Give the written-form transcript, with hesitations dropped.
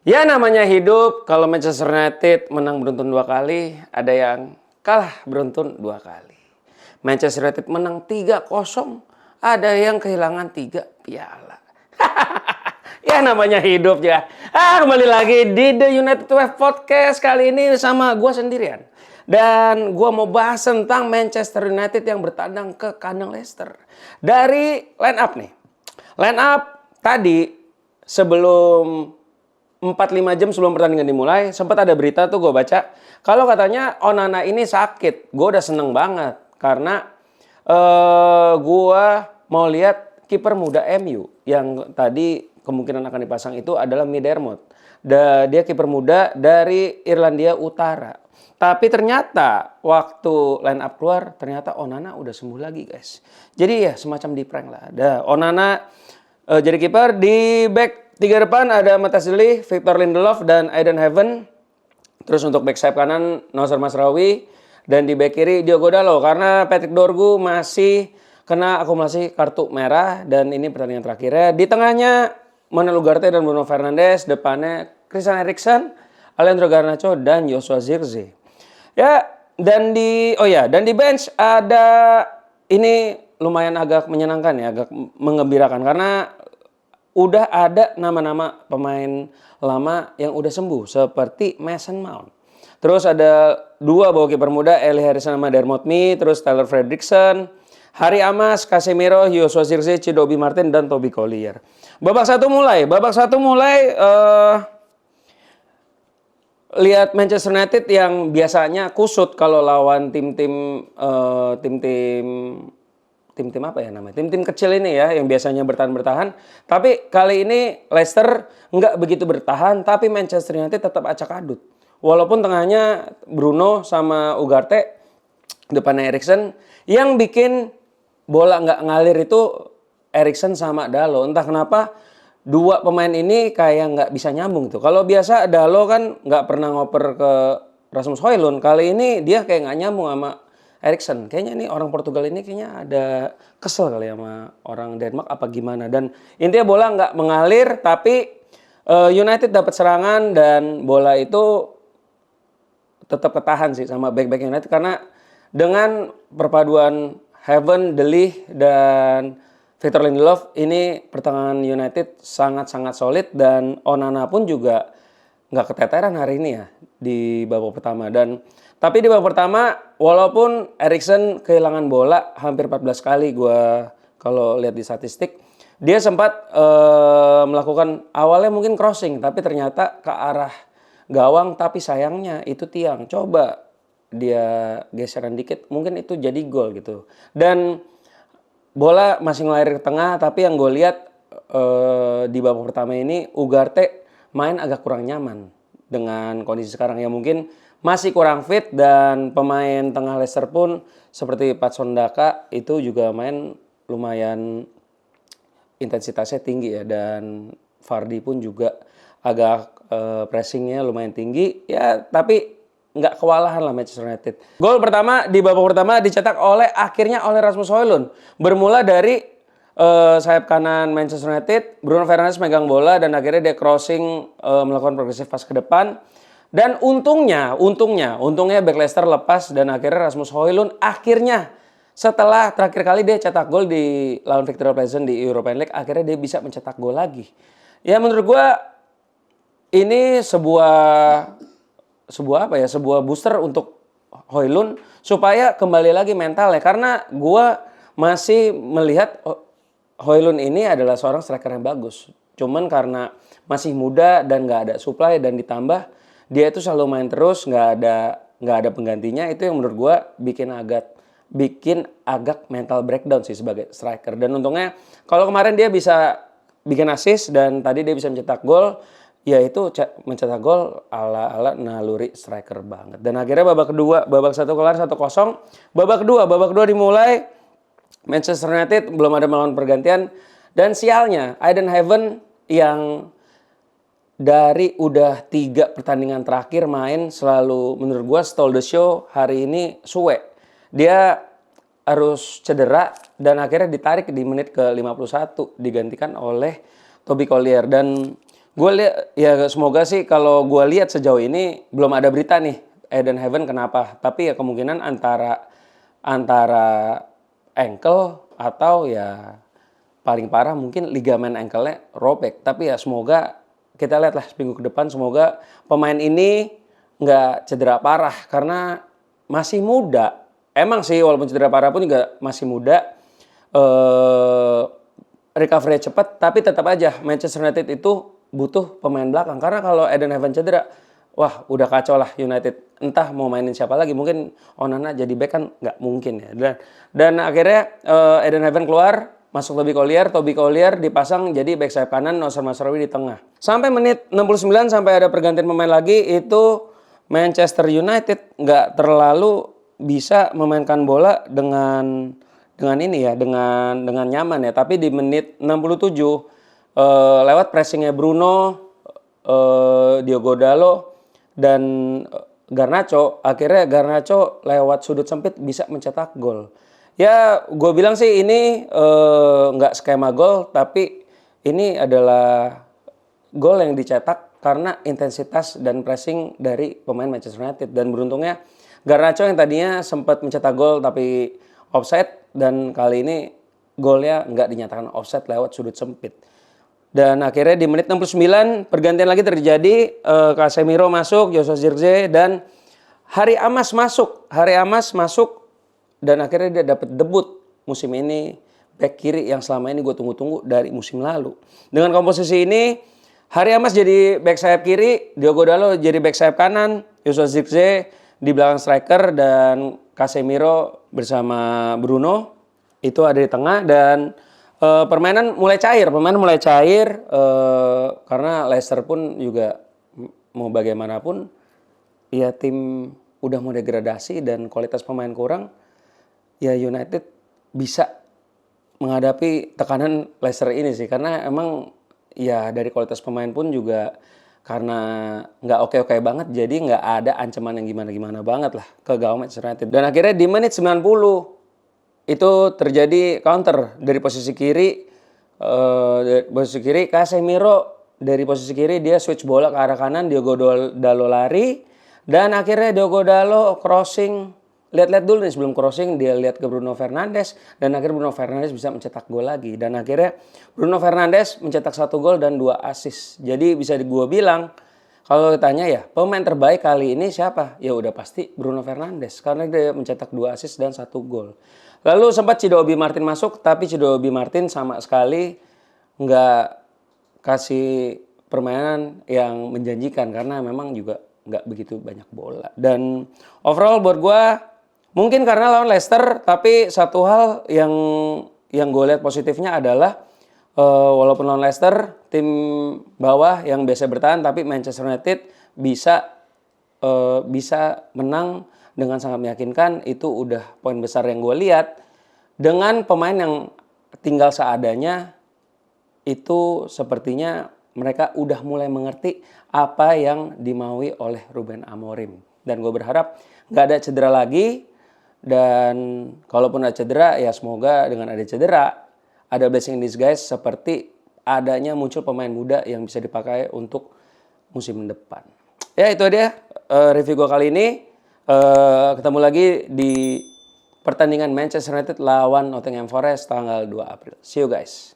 Ya namanya hidup, kalau Manchester United menang beruntun 2 kali, ada yang kalah beruntun 2 kali. Manchester United menang 3-0, ada yang kehilangan 3 piala. Ya namanya hidup ya. Kembali lagi di The United Wave Podcast kali ini sama gue sendirian. Dan gue mau bahas tentang Manchester United yang bertandang ke kandang Leicester. Dari line up nih. Line up tadi sebelum 4-5 jam sebelum pertandingan dimulai, sempat ada berita tuh gue baca. Kalau katanya Onana ini sakit. Gue udah seneng banget. Karena gue mau lihat kiper muda MU. Yang tadi kemungkinan akan dipasang itu adalah Midermot. Dia kiper muda dari Irlandia Utara. Tapi ternyata waktu line up keluar, ternyata Onana udah sembuh lagi guys. Jadi ya semacam di prank lah. Onana jadi kiper. Di back 3 depan ada Matthias de Ligt, Victor Lindelof, dan Aiden Heaven. Terus untuk back sayap kanan Noussair Mazraoui. Dan di back kiri Diogo Dalot. Karena Patrick Dorgu masih kena akumulasi kartu merah. Dan ini pertandingan terakhirnya. Di tengahnya Manuel Ugarte dan Bruno Fernandes. Depannya Christian Eriksen, Alejandro Garnacho, dan Joshua Zirkzee. Ya, dan di bench ada, ini lumayan agak menyenangkan ya, agak menggembirakan karena udah ada nama-nama pemain lama yang udah sembuh seperti Mason Mount. Terus ada 2 bawa kiper muda, Eli Harrison sama Dermot Mee, terus Tyler Fredrickson, Harry Amas, Casemiro, Joshua Zirkzee, Chidobe Martin, dan Toby Collier. Babak satu mulai lihat Manchester United yang biasanya kusut kalau lawan tim-tim apa ya namanya? Tim-tim kecil ini ya yang biasanya bertahan. Tapi kali ini Leicester nggak begitu bertahan, tapi Manchester United tetap acak-adut. Walaupun tengahnya Bruno sama Ugarte, depannya Eriksen, yang bikin bola nggak ngalir itu Eriksen sama Dalot. Entah kenapa 2 pemain ini kayak nggak bisa nyambung tuh. Kalau biasa Dalot kan nggak pernah ngoper ke Rasmus Højlund. Kali ini dia kayak nggak nyambung sama Eriksen. Kayaknya ini orang Portugal ini kayaknya ada kesel kali sama orang Denmark apa gimana. Dan intinya bola nggak mengalir, tapi United dapat serangan dan bola itu tetap ketahan sih sama back-back United. Karena dengan perpaduan Heaven, de Ligt, dan Victor Lindelof, ini pertahanan United sangat-sangat solid. Dan Onana pun juga nggak keteteran hari ini ya di babak pertama. Tapi di babak pertama walaupun Eriksen kehilangan bola hampir 14 kali, gue kalau lihat di statistik, dia sempat melakukan awalnya mungkin crossing, tapi ternyata ke arah gawang, tapi sayangnya itu tiang. Coba dia geseran dikit, mungkin itu jadi gol gitu. Dan bola masih ngalir ke tengah, tapi yang gue lihat di babak pertama ini Ugarte main agak kurang nyaman dengan kondisi sekarang ya, mungkin masih kurang fit. Dan pemain tengah Leicester pun seperti Patson Daka itu juga main lumayan intensitasnya tinggi ya, dan Vardy pun juga agak pressingnya lumayan tinggi ya, tapi nggak kewalahan lah Manchester United. Gol pertama di babak pertama dicetak akhirnya oleh Rasmus Højlund. Bermula dari sayap kanan Manchester United, Bruno Fernandes megang bola dan akhirnya dia crossing, melakukan progresif pas ke depan. Dan untungnya back Leicester lepas dan akhirnya Rasmus Højlund akhirnya setelah terakhir kali dia cetak gol di lawan Victoria Pleasant di European League, akhirnya dia bisa mencetak gol lagi. Ya menurut gue ini sebuah booster untuk Højlund supaya kembali lagi mentalnya. Karena gue masih melihat Højlund ini adalah seorang striker yang bagus. Cuman karena masih muda dan nggak ada supply, dan ditambah dia itu selalu main terus, nggak ada penggantinya. Itu yang menurut gue bikin agak mental breakdown sih sebagai striker. Dan untungnya kalau kemarin dia bisa bikin assist dan tadi dia bisa mencetak gol, ya itu mencetak gol ala naluri striker banget. Dan akhirnya babak 1 kelar 1-0. Babak kedua dimulai, Manchester United belum ada melawan pergantian. Dan sialnya Aiden Heaven yang dari udah 3 pertandingan terakhir main selalu menurut gue stole the show, hari ini suwe. Dia harus cedera dan akhirnya ditarik di menit ke 51 digantikan oleh Toby Collier. Dan Gue lihat ya semoga sih kalau gue lihat sejauh ini belum ada berita nih Eden Heaven kenapa. Tapi ya kemungkinan antara ankle atau ya paling parah mungkin ligamen ankle-nya robek. Tapi ya semoga kita lihat lah minggu ke depan semoga pemain ini nggak cedera parah karena masih muda. Emang sih walaupun cedera parah pun juga masih muda. Recovery cepat tapi tetap aja Manchester United itu butuh pemain belakang karena kalau Eden Heaven cedera wah udah kacau lah United, entah mau mainin siapa lagi, mungkin Onana jadi back kan nggak mungkin ya. Dan akhirnya Eden Heaven keluar, masuk Toby Collier dipasang jadi back sayap kanan, Noussair Mazraoui di tengah. Sampai menit 69 sampai ada pergantian pemain lagi itu Manchester United nggak terlalu bisa memainkan bola dengan ini ya, dengan nyaman ya. Tapi di menit 67 lewat pressingnya Bruno, Diogo Dalot dan Garnacho, akhirnya Garnacho lewat sudut sempit bisa mencetak gol. Ya, gue bilang sih ini nggak skema gol, tapi ini adalah gol yang dicetak karena intensitas dan pressing dari pemain Manchester United. Dan beruntungnya Garnacho yang tadinya sempat mencetak gol tapi offside, dan kali ini golnya nggak dinyatakan offside lewat sudut sempit. Dan akhirnya di menit 69 pergantian lagi terjadi, Casemiro masuk, Joshua Zirkzee dan Harry Amas masuk dan akhirnya dia dapat debut musim ini back kiri yang selama ini gue tunggu-tunggu dari musim lalu. Dengan komposisi ini Harry Amas jadi back sayap kiri, Diogo Dalot jadi back sayap kanan, Joshua Zirkzee di belakang striker dan Casemiro bersama Bruno itu ada di tengah. Dan permainan mulai cair karena Leicester pun juga mau bagaimanapun ya tim udah mau degradasi dan kualitas pemain kurang, ya United bisa menghadapi tekanan Leicester ini sih, karena emang ya dari kualitas pemain pun juga karena nggak oke-oke banget, jadi nggak ada ancaman yang gimana-gimana banget lah ke gawang Manchester United. Dan akhirnya di menit 90 itu terjadi counter dari posisi kiri, Casemiro dari posisi kiri dia switch bola ke arah kanan, Diogo Dalot lari dan akhirnya Diogo Dalot crossing, lihat-lihat dulu nih sebelum crossing dia lihat ke Bruno Fernandes dan akhirnya Bruno Fernandes bisa mencetak gol lagi. Dan akhirnya Bruno Fernandes mencetak 1 gol dan 2 assist. Jadi bisa gue bilang kalau ditanya ya pemain terbaik kali ini siapa? Ya udah pasti Bruno Fernandes karena dia mencetak 2 assist dan 1 gol. Lalu sempat Chido Obi Martin masuk, tapi Chido Obi Martin sama sekali nggak kasih permainan yang menjanjikan karena memang juga nggak begitu banyak bola. Dan overall buat gue mungkin karena lawan Leicester, tapi satu hal yang gue lihat positifnya adalah walaupun lawan Leicester tim bawah yang biasa bertahan, tapi Manchester United bisa menang dengan sangat meyakinkan. Itu udah poin besar yang gue lihat. Dengan pemain yang tinggal seadanya, itu sepertinya mereka udah mulai mengerti apa yang dimaui oleh Ruben Amorim. Dan gue berharap gak ada cedera lagi. Dan kalaupun ada cedera, ya semoga dengan ada cedera, ada blessing in disguise seperti adanya muncul pemain muda yang bisa dipakai untuk musim depan. Ya itu dia review gue kali ini. Ketemu lagi di pertandingan Manchester United lawan Nottingham Forest tanggal 2 April. See you guys.